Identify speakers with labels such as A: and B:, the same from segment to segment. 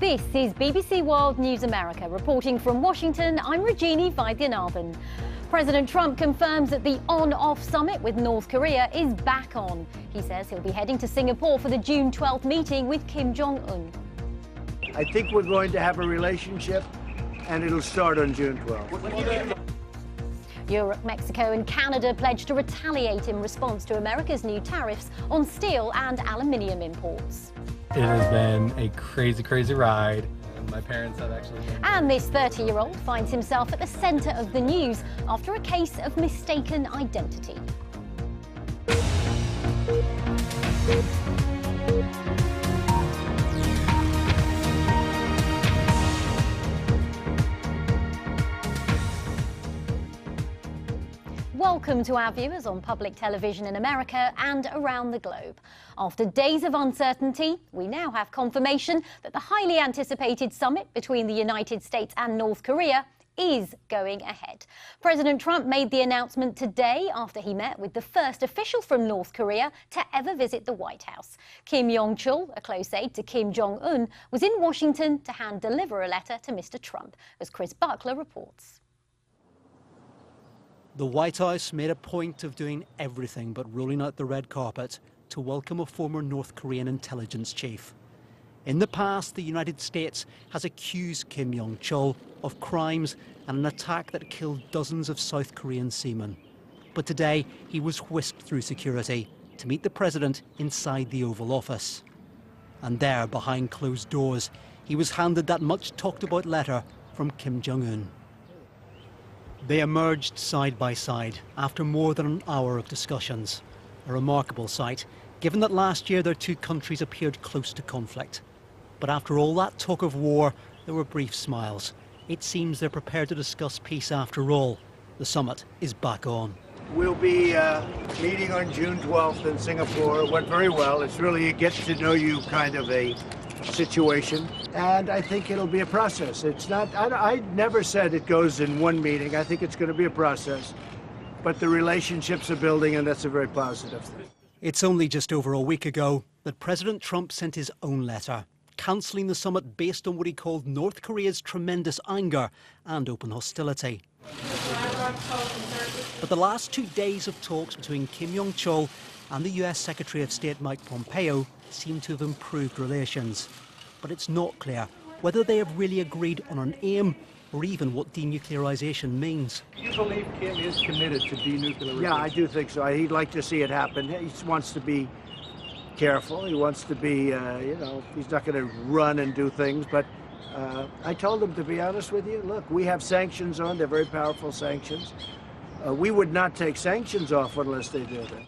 A: This is BBC World News America. Reporting from Washington, I'm Rajini Vaidyanathan. President Trump confirms that the on-off summit with North Korea is back on. He says he'll be heading to Singapore for the June 12th meeting with Kim Jong-un.
B: I think we're going to have a relationship, and it'll start on June 12th.
A: Europe, Mexico and Canada pledged to retaliate in response to America's new tariffs on steel and aluminium imports.
C: It has been a crazy, crazy ride. My parents have actually been...
A: And this 30-year-old finds himself at the centre of the news after a case of mistaken identity. Welcome to our viewers on public television in America and around the globe. After days of uncertainty, we now have confirmation that the highly anticipated summit between the United States and North Korea is going ahead. President Trump made the announcement today after he met with the first official from North Korea to ever visit the White House. Kim Yong-chol, a close aide to Kim Jong-un, was in Washington to hand-deliver a letter to Mr. Trump, as Chris Buckler reports.
D: The White House made a point of doing everything but rolling out the red carpet to welcome a former North Korean intelligence chief. In the past, the United States has accused Kim Yong-chol of crimes and an attack that killed dozens of South Korean seamen. But today, he was whisked through security to meet the president inside the Oval Office. And there, behind closed doors, he was handed that much-talked-about letter from Kim Jong-un. They emerged side by side after more than an hour of discussions. A remarkable sight, given that last year their two countries appeared close to conflict. But after all that talk of war, there were brief smiles. It seems they're prepared to discuss peace after all. The summit is back on.
B: We'll be meeting on June 12th in Singapore. It went very well. It's really a get-to-know-you kind of a situation, and I think it'll be a process. It's not, I never said it goes in one meeting. I think it's going to be a process, but the relationships are building, and that's a very positive thing.
D: It's only just over a week ago that President Trump sent his own letter, cancelling the summit based on what he called North Korea's tremendous anger and open hostility. But the last 2 days of talks between Kim Yong-chol and the US Secretary of State Mike Pompeo seem to have improved relations. But it's not clear whether they have really agreed on an aim or even what denuclearization means.
C: Do you believe Kim is committed to denuclearization?
B: Yeah, I do think so. He'd like to see it happen. He wants to be careful. He wants to be, he's not going to run and do things. But I told him, to be honest with you, look, we have sanctions on. They're very powerful sanctions. We would not take sanctions off unless they do that.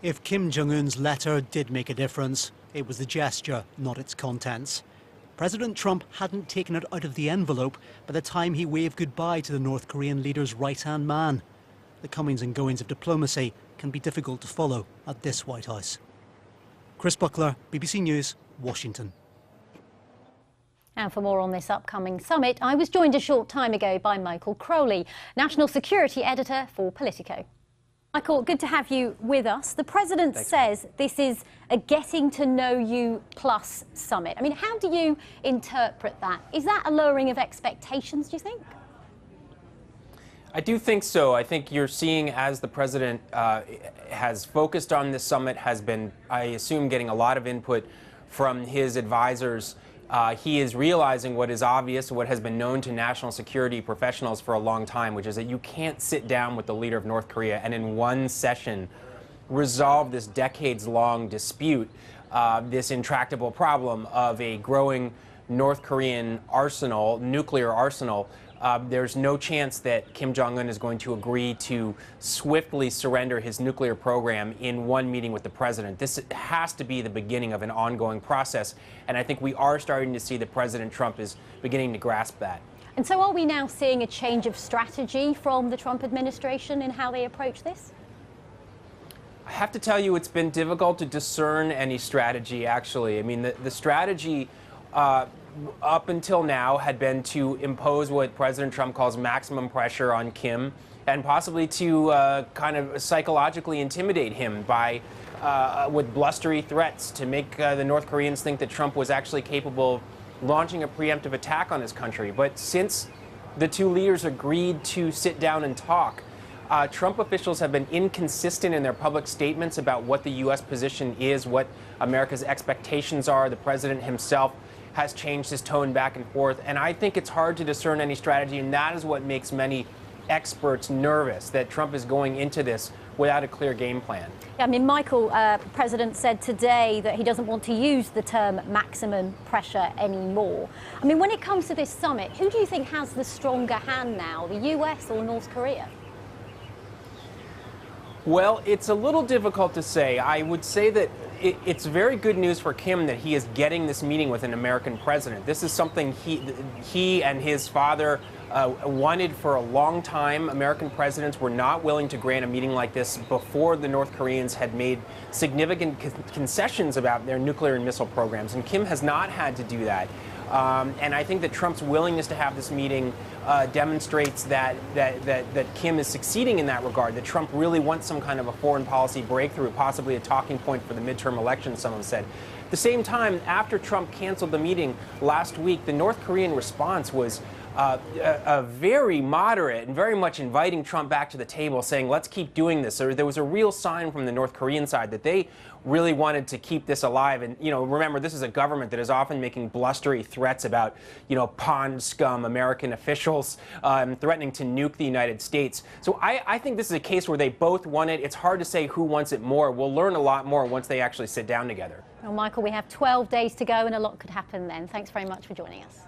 D: If Kim Jong-un's letter did make a difference, it was the gesture, not its contents. President Trump hadn't taken it out of the envelope by the time he waved goodbye to the North Korean leader's right-hand man. The comings and goings of diplomacy can be difficult to follow at this White House. Chris Buckler, BBC News, Washington.
A: And for more on this upcoming summit, I was joined a short time ago by Michael Crowley, National Security Editor for Politico. Michael, good to have you with us. The President says this is a getting-to-know-you plus summit. I mean, how do you interpret that? Is that a lowering of expectations, do you think?
E: I do think so. I think you're seeing, as the President has focused on this summit, has been, I assume, getting a lot of input from his advisors. He is realizing what is obvious, what has been known to national security professionals for a long time, which is that you can't sit down with the leader of North Korea and in one session resolve this decades-long dispute, this intractable problem of a growing North Korean arsenal, nuclear arsenal. There's no chance that Kim Jong-un is going to agree to swiftly surrender his nuclear program in one meeting with the president. This has to be the beginning of an ongoing process, and I think we are starting to see that President Trump is beginning to grasp that.
A: And so are we now seeing a change of strategy from the Trump administration in how they approach this?
E: I have to tell you, it's been difficult to discern any strategy, actually. I mean, the strategy up until now had been to impose what President Trump calls maximum pressure on Kim and possibly to kind of psychologically intimidate him by with blustery threats to make the North Koreans think that Trump was actually capable launching a preemptive attack on his country. But since the two leaders agreed to sit down and talk, Trump officials have been inconsistent in their public statements about what the U.S. position is, what America's expectations are. The president himself has changed his tone back and forth. And I think it's hard to discern any strategy, and that is what makes many experts nervous, that Trump is going into this without a clear game plan.
A: Yeah, I mean, Michael, the president said today that he doesn't want to use the term maximum pressure anymore. I mean, when it comes to this summit, who do you think has the stronger hand now, the US or North Korea?
E: Well, it's a little difficult to say. I would say that it's very good news for Kim that he is getting this meeting with an American president. This is something he and his father wanted for a long time. American presidents were not willing to grant a meeting like this before the North Koreans had made significant concessions about their nuclear and missile programs, and Kim has not had to do that. And I think that Trump's willingness to have this meeting demonstrates that Kim is succeeding in that regard, that Trump really wants some kind of a foreign policy breakthrough, possibly a talking point for the midterm elections, some have said. At the same time, after Trump canceled the meeting last week, the North Korean response was very moderate and very much inviting Trump back to the table, saying, let's keep doing this. There was a real sign from the North Korean side that they really wanted to keep this alive. And, remember, this is a government that is often making blustery threats about, pond scum American officials, threatening to nuke the United States. So I think this is a case where they both want it. It's hard to say who wants it more. We'll learn a lot more once they actually sit down together.
A: Well, Michael, we have 12 days to go and a lot could happen then. Thanks very much for joining us.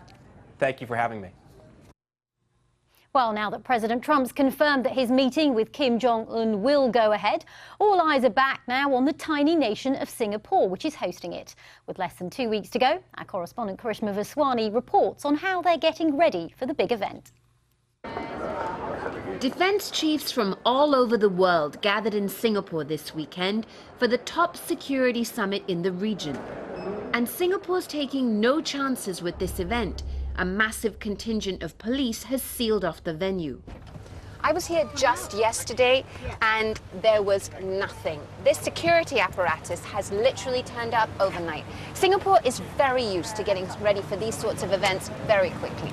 E: Thank you for having me.
A: Well, now that President Trump's confirmed that his meeting with Kim Jong-un will go ahead, all eyes are back now on the tiny nation of Singapore, which is hosting it. With less than 2 weeks to go, our correspondent Karishma Vaswani reports on how they're getting ready for the big event.
F: Defense chiefs from all over the world gathered in Singapore this weekend for the top security summit in the region. And Singapore's taking no chances with this event. A massive contingent of police has sealed off the venue.
G: I was here just yesterday and there was nothing. This security apparatus has literally turned up overnight. Singapore is very used to getting ready for these sorts of events very quickly.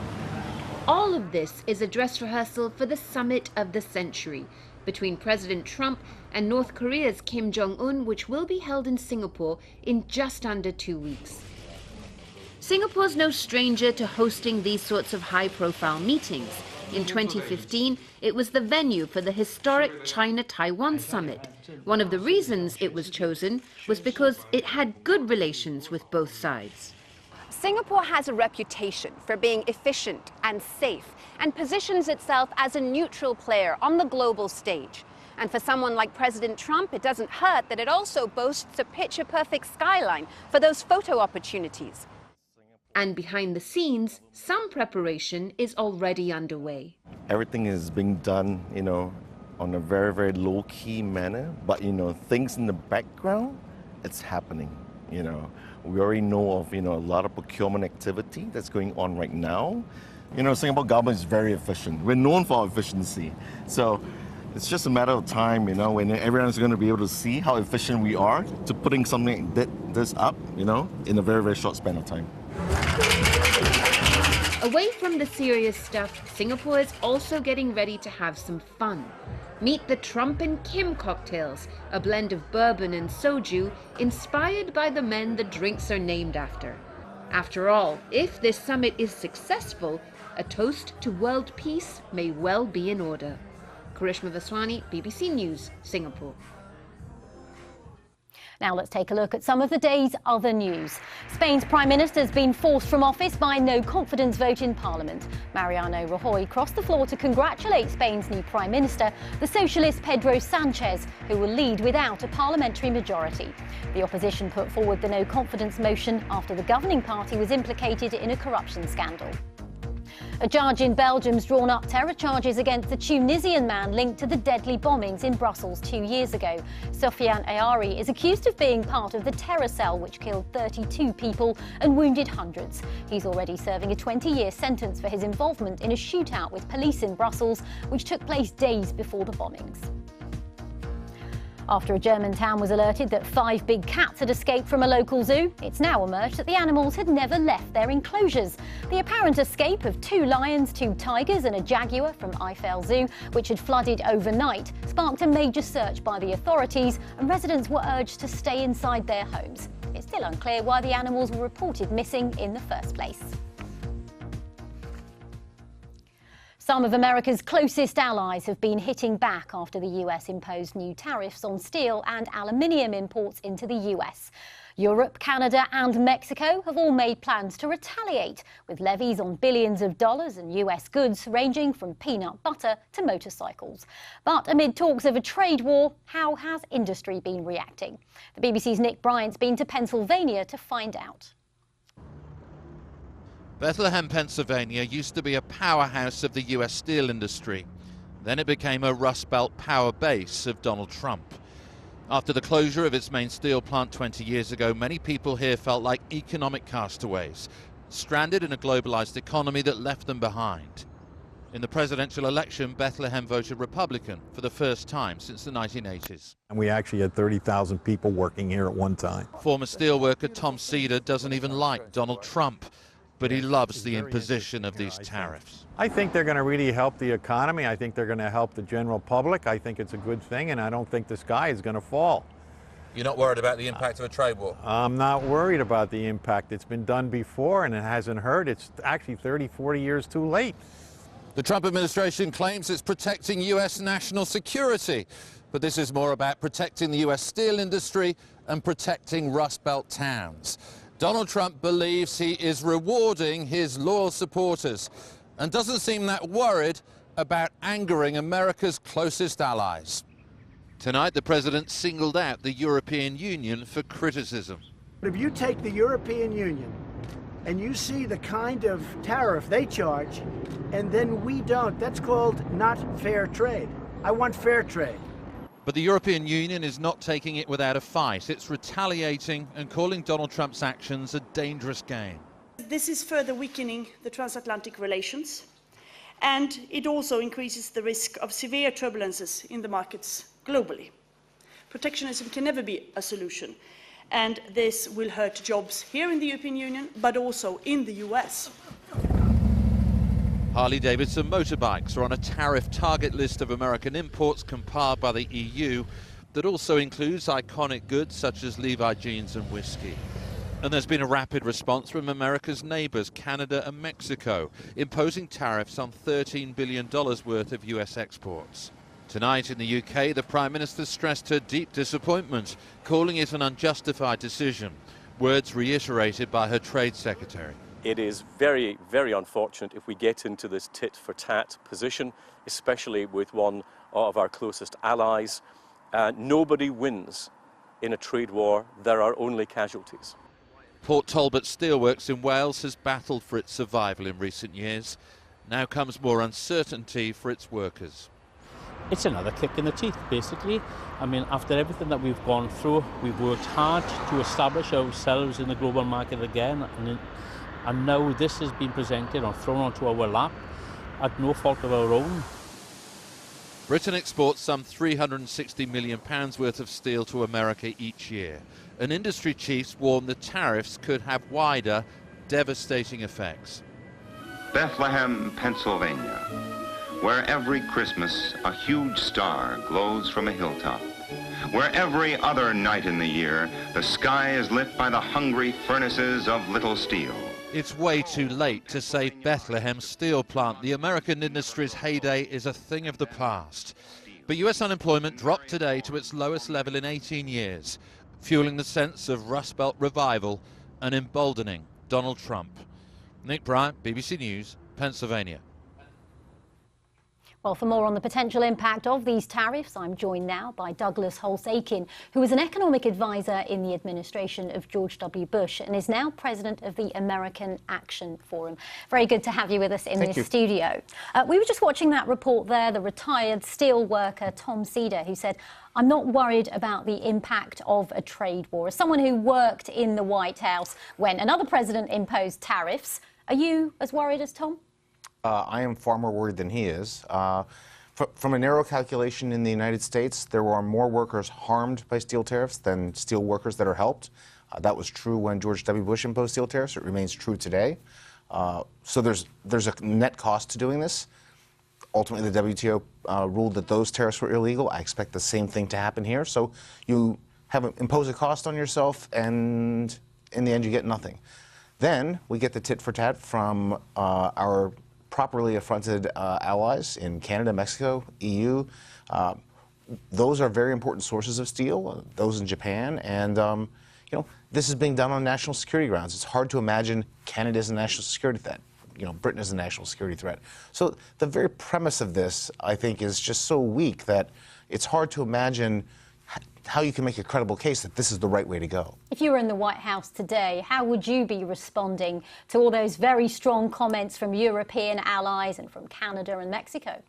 F: All of this is a dress rehearsal for the summit of the century between President Trump and North Korea's Kim Jong-un, which will be held in Singapore in just under 2 weeks. Singapore's no stranger to hosting these sorts of high-profile meetings. In 2015, it was the venue for the historic China-Taiwan summit. One of the reasons it was chosen was because it had good relations with both sides.
G: Singapore has a reputation for being efficient and safe and positions itself as a neutral player on the global stage. And for someone like President Trump, it doesn't hurt that it also boasts a picture-perfect skyline for those photo opportunities.
F: And behind the scenes, some preparation is already underway.
H: Everything is being done, on a very, very low-key manner. But, things in the background, it's happening, We already know of, a lot of procurement activity that's going on right now. Singapore government is very efficient. We're known for our efficiency. So it's just a matter of time, when everyone's going to be able to see how efficient we are to putting something like this up, in a very, very short span of time.
F: Away from the serious stuff, Singapore is also getting ready to have some fun. Meet the Trump and Kim cocktails, a blend of bourbon and soju inspired by the men the drinks are named after. After all, if this summit is successful, a toast to world peace may well be in order. Karishma Vaswani, BBC News, Singapore.
A: Now let's take a look at some of the day's other news. Spain's Prime Minister has been forced from office by a no-confidence vote in Parliament. Mariano Rajoy crossed the floor to congratulate Spain's new Prime Minister, the socialist Pedro Sanchez, who will lead without a parliamentary majority. The opposition put forward the no-confidence motion after the governing party was implicated in a corruption scandal. A judge in Belgium's drawn up terror charges against the Tunisian man linked to the deadly bombings in Brussels 2 years ago. Sofiane Ayari is accused of being part of the terror cell which killed 32 people and wounded hundreds. He's already serving a 20-year sentence for his involvement in a shootout with police in Brussels, which took place days before the bombings. After a German town was alerted that 5 big cats had escaped from a local zoo, it's now emerged that the animals had never left their enclosures. The apparent escape of 2 lions, 2 tigers and a jaguar from Eifel Zoo, which had flooded overnight, sparked a major search by the authorities, and residents were urged to stay inside their homes. It's still unclear why the animals were reported missing in the first place. Some of America's closest allies have been hitting back after the US imposed new tariffs on steel and aluminium imports into the US. Europe, Canada and Mexico have all made plans to retaliate, with levies on billions of dollars and US goods ranging from peanut butter to motorcycles. But amid talks of a trade war, how has industry been reacting? The BBC's Nick Bryant's been to Pennsylvania to find out.
I: Bethlehem, Pennsylvania used to be a powerhouse of the US steel industry. Then it became a Rust Belt power base of Donald Trump. After the closure of its main steel plant 20 years ago, many people here felt like economic castaways, stranded in a globalized economy that left them behind. In the presidential election, Bethlehem voted Republican for the first time since the 1980s.
J: And we actually had 30,000 people working here at one time.
I: Former steelworker Tom Cedar doesn't even like Donald Trump, but he loves the imposition of these tariffs.
J: I think they're going to really help the economy. I think they're going to help the general public. I think it's a good thing, and I don't think the sky is going to fall.
I: You're not worried about the impact of a trade war?
J: I'm not worried about the impact. It's been done before, and it hasn't hurt. It's actually 30, 40 years too late.
I: The Trump administration claims it's protecting U.S. national security, but this is more about protecting the U.S. steel industry and protecting Rust Belt towns. Donald Trump believes he is rewarding his loyal supporters and doesn't seem that worried about angering America's closest allies. Tonight, the president singled out the European Union for criticism.
B: If you take the European Union and you see the kind of tariff they charge, and then we don't, that's called not fair trade. I want fair trade.
I: But the European Union is not taking it without a fight. It's retaliating and calling Donald Trump's actions a dangerous game.
K: This is further weakening the transatlantic relations, and it also increases the risk of severe turbulences in the markets globally. Protectionism can never be a solution, and this will hurt jobs here in the European Union, but also in the US.
I: Harley-Davidson motorbikes are on a tariff target list of American imports compiled by the EU that also includes iconic goods such as Levi jeans and whiskey. And there's been a rapid response from America's neighbours, Canada and Mexico, imposing tariffs on $13 billion worth of US exports. Tonight in the UK, the Prime Minister stressed her deep disappointment, calling it an unjustified decision, words reiterated by her Trade Secretary.
L: It is very, very unfortunate if we get into this tit-for-tat position, especially with one of our closest allies. Nobody wins in a trade war. There are only casualties.
I: Port Talbot Steelworks in Wales has battled for its survival in recent years. Now comes more uncertainty for its workers.
M: It's another kick in the teeth, basically. I mean, after everything that we've gone through, we've worked hard to establish ourselves in the global market again. And now this has been presented or thrown onto our lap at no fault of our own.
I: Britain exports some £360 million worth of steel to America each year. And industry chiefs warn the tariffs could have wider, devastating effects.
N: Bethlehem, Pennsylvania, where every Christmas a huge star glows from a hilltop. Where every other night in the year the sky is lit by the hungry furnaces of little steel.
I: It's way too late to save Bethlehem's steel plant. The American industry's heyday is a thing of the past. But US unemployment dropped today to its lowest level in 18 years, fueling the sense of Rust Belt revival and emboldening Donald Trump. Nick Bryant, BBC News, Pennsylvania.
A: Well, for more on the potential impact of these tariffs, I'm joined now by Douglas Holtz-Akin, who was an economic advisor in the administration of George W. Bush and is now president of the American Action Forum. Very good to have you with us in this studio. We were just watching that report there, the retired steel worker Tom Cedar, who said, "I'm not worried about the impact of a trade war." As someone who worked in the White House when another president imposed tariffs, are you as worried as Tom?
O: I am far more worried than he is. From a narrow calculation in the United States, there are more workers harmed by steel tariffs than steel workers that are helped. That was true when George W. Bush imposed steel tariffs. It remains true today. So there's a net cost to doing this. Ultimately, the WTO ruled that those tariffs were illegal. I expect the same thing to happen here. So you impose a cost on yourself, and in the end, you get nothing. Then we get the tit for tat from our properly affronted allies in Canada, Mexico, EU. Those are very important sources of steel, those in Japan, and you know, this is being done on national security grounds. It's hard to imagine Canada is a national security threat. You know, Britain is a national security threat. So the very premise of this, I think, is just so weak that it's hard to imagine how you can make a credible case that this is the right way to go.
A: If you were in the White House today, how would you be responding to all those very strong comments from European allies and from Canada and Mexico?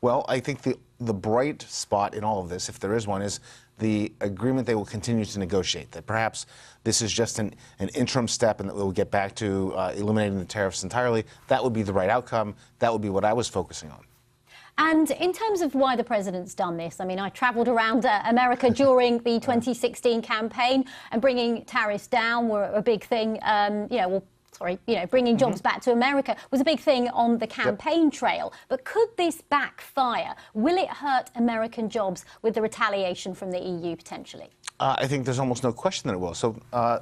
O: Well, I think the bright spot in all of this, if there is one, is the agreement they will continue to negotiate, that perhaps this is just an interim step and that we'll get back to eliminating the tariffs entirely. That would be the right outcome. That would be what I was focusing on.
A: And in terms of why the president's done this, I mean, I travelled around America during the 2016 campaign, and bringing tariffs down were a big thing, bringing jobs back to America was a big thing on the campaign trail. But could this backfire? Will it hurt American jobs with the retaliation from the EU potentially?
O: I think there's almost no question that it will. So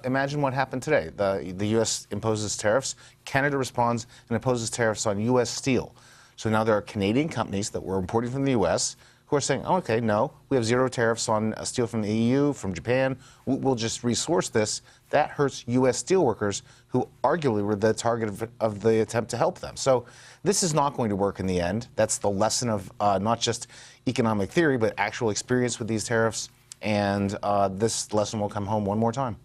O: imagine what happened today. The U.S. imposes tariffs. Canada responds and imposes tariffs on U.S. steel. So now there are Canadian companies that were importing from the U.S. who are saying, oh, okay, no, we have zero tariffs on steel from the EU, from Japan. We'll just resource this. That hurts U.S. steelworkers who arguably were the target of the attempt to help them. So this is not going to work in the end. That's the lesson of not just economic theory, but actual experience with these tariffs. And this lesson will come home one more time.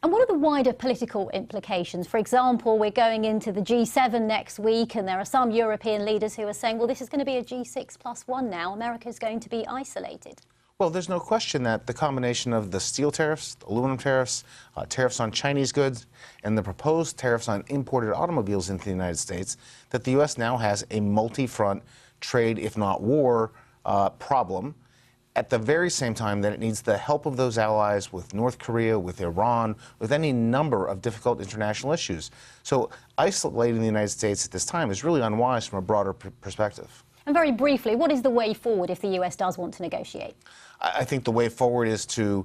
A: And what are the wider political implications? For example, we're going into the G7 next week, and there are some European leaders who are saying, well, this is going to be a G6+1 now. America is going to be isolated.
O: Well, there's no question that the combination of the steel tariffs, the aluminum tariffs, tariffs on Chinese goods, and the proposed tariffs on imported automobiles into the United States, that the U.S. now has a multi-front trade, if not war, problem. At the very same time that it needs the help of those allies with North Korea, with Iran, with any number of difficult international issues. So isolating the United States at this time is really unwise from a broader perspective.
A: And very briefly, what is the way forward if the US does want to negotiate?
O: I think the way forward is to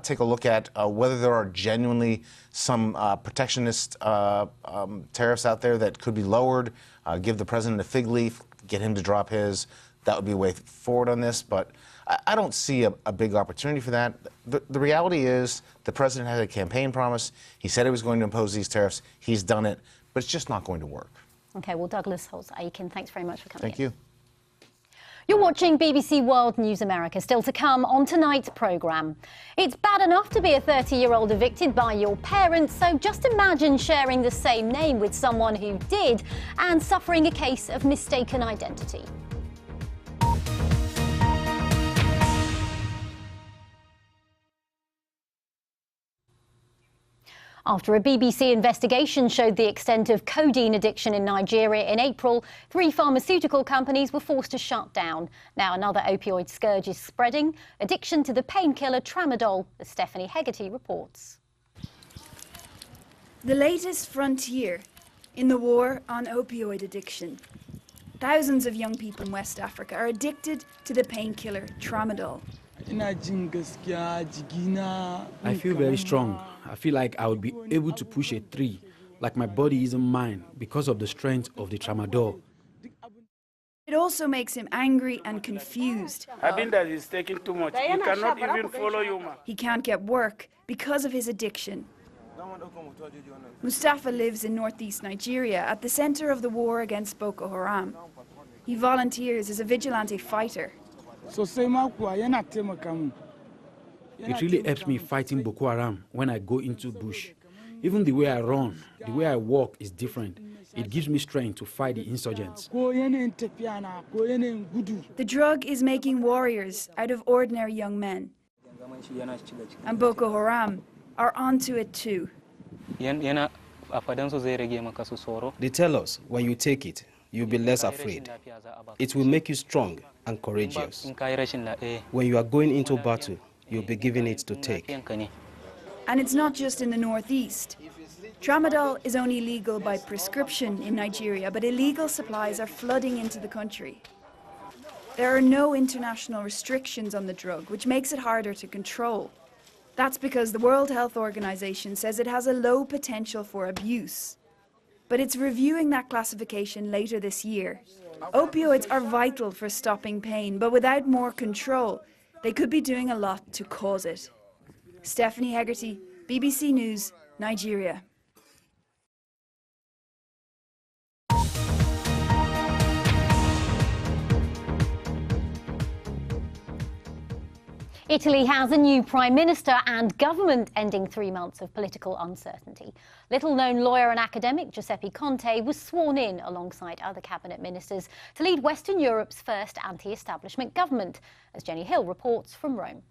O: take a look at whether there are genuinely some protectionist tariffs out there that could be lowered, give the president a fig leaf, get him to drop his. That would be a way forward on this, but I don't see a big opportunity for that. The reality is the president had a campaign promise. He said he was going to impose these tariffs. He's done it, but it's just not going to work.
A: OK, well, Douglas Holtz-Aiken, thanks very much for coming in.
O: Thank you.
A: You're watching BBC World News America. Still to come on tonight's programme. It's bad enough to be a 30-year-old evicted by your parents, so just imagine sharing the same name with someone who did and suffering a case of mistaken identity. After a BBC investigation showed the extent of codeine addiction in Nigeria in April, 3 pharmaceutical companies were forced to shut down. Now another opioid scourge is spreading, addiction to the painkiller tramadol, as Stephanie Hegarty reports.
P: The latest frontier in the war on opioid addiction. Thousands of young people in West Africa are addicted to the painkiller tramadol.
Q: I feel very strong. I feel like I would be able to push a tree, like my body isn't mine, because of the strength of the tramadol.
P: It also makes him angry and confused.
R: Abinda is taking too much. He cannot even follow you.
P: He can't get work because of his addiction. Mustafa lives in northeast Nigeria at the center of the war against Boko Haram. He volunteers as a vigilante fighter.
Q: It really helps me fighting Boko Haram when I go into bush. Even the way I run, the way I walk is different. It gives me strength to fight the insurgents.
P: The drug is making warriors out of ordinary young men. And Boko Haram are onto it too.
S: They tell us when you take it, you'll be less afraid. It will make you strong and courageous. When you are going into battle, you'll be given it to take.
P: And it's not just in the northeast. Tramadol is only legal by prescription in Nigeria, but illegal supplies are flooding into the country. There are no international restrictions on the drug, which makes it harder to control. That's because the World Health Organization says it has a low potential for abuse. But it's reviewing that classification later this year. Opioids are vital for stopping pain, but without more control, they could be doing a lot to cause it. Stephanie Hegarty, BBC News, Nigeria.
A: Italy has a new Prime Minister and government ending 3 months of political uncertainty. Little-known lawyer and academic Giuseppe Conte was sworn in alongside other cabinet ministers to lead Western Europe's first anti-establishment government, as Jenny Hill reports from Rome.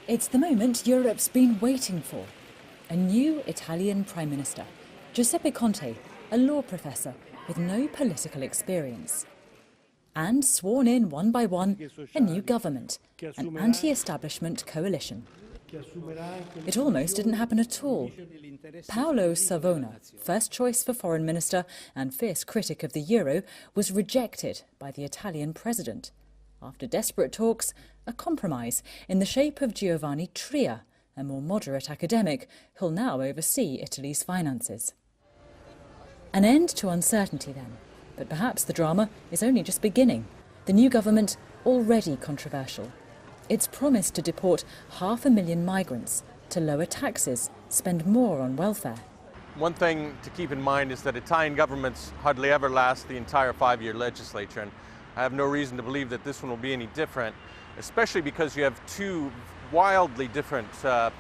T: It's the moment Europe's been waiting for. A new Italian Prime Minister, Giuseppe Conte, a law professor with no political experience. And sworn in one by one, a new government, an anti-establishment coalition. It almost didn't happen at all. Paolo Savona, first choice for foreign minister and fierce critic of the euro, was rejected by the Italian president. After desperate talks, a compromise in the shape of Giovanni Tria, a more moderate academic who'll now oversee Italy's finances. An end to uncertainty then. But perhaps the drama is only just beginning. The new government, already controversial. It's promised to deport 500,000 migrants, to lower taxes, spend more on welfare.
U: One thing to keep in mind is that Italian governments hardly ever last the entire 5-year legislature, and I have no reason to believe that this one will be any different, especially because you have two wildly different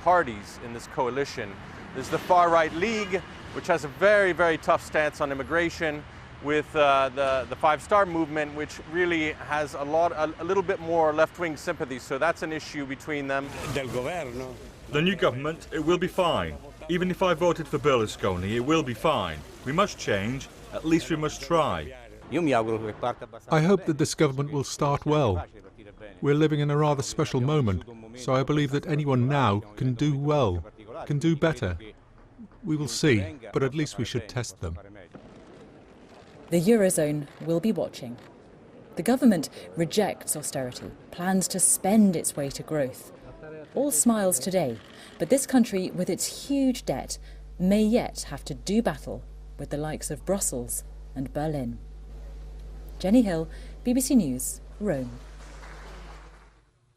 U: parties in this coalition. There's the far-right League, which has a very, very tough stance on immigration, with the Five-Star Movement, which really has a little bit more left-wing sympathy, so that's an issue between them.
V: The new government, it will be fine. Even if I voted for Berlusconi, it will be fine. We must change, at least we must try.
W: I hope that this government will start well. We're living in a rather special moment, so I believe that anyone now can do well, can do better. We will see, but at least we should test them.
T: The Eurozone will be watching. The government rejects austerity, plans to spend its way to growth. All smiles today, but this country, with its huge debt, may yet have to do battle with the likes of Brussels and Berlin. Jenny Hill, BBC News, Rome.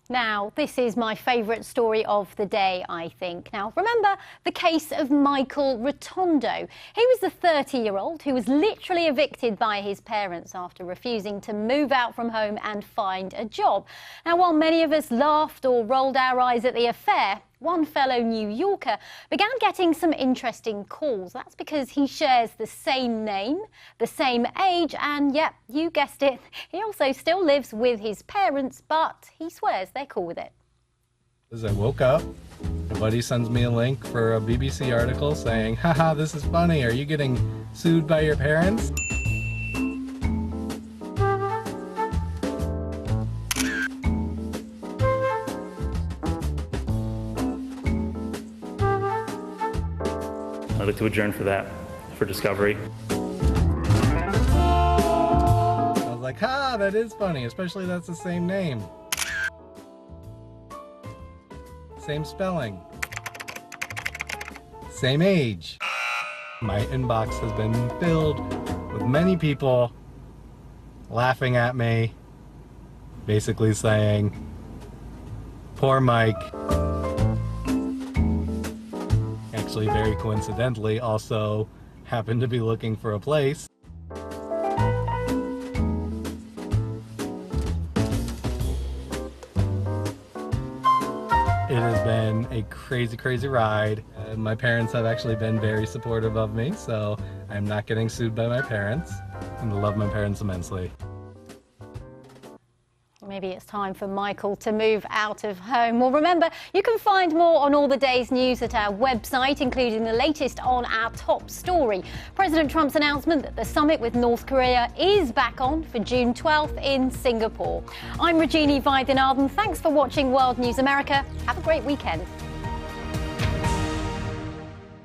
A: Now, this is my favourite story of the day, I think. Now, remember the case of Michael Rotondo? He was the 30-year-old who was literally evicted by his parents after refusing to move out from home and find a job. Now, while many of us laughed or rolled our eyes at the affair, one fellow New Yorker began getting some interesting calls. That's because he shares the same name, the same age, and yep, you guessed it, he also still lives with his parents, but he swears they're cool with it.
C: As I woke up, my buddy sends me a link for a BBC article saying, haha, this is funny, are you getting sued by your parents?
X: I'd like to adjourn for that, for discovery.
C: I was like, ha, that is funny, especially that's the same name. Same spelling. Same age. My inbox has been filled with many people laughing at me, basically saying, poor Mike. Actually, very coincidentally, also happened to be looking for a place. It has been a crazy, crazy ride. My parents have actually been very supportive of me, so I'm not getting sued by my parents, and I love my parents immensely.
A: Maybe it's time for Michael to move out of home. Well, remember, you can find more on all the day's news at our website, including the latest on our top story. President Trump's announcement that the summit with North Korea is back on for June 12th in Singapore. I'm Rajini Vaidyanathan. Thanks for watching World News America. Have a great weekend.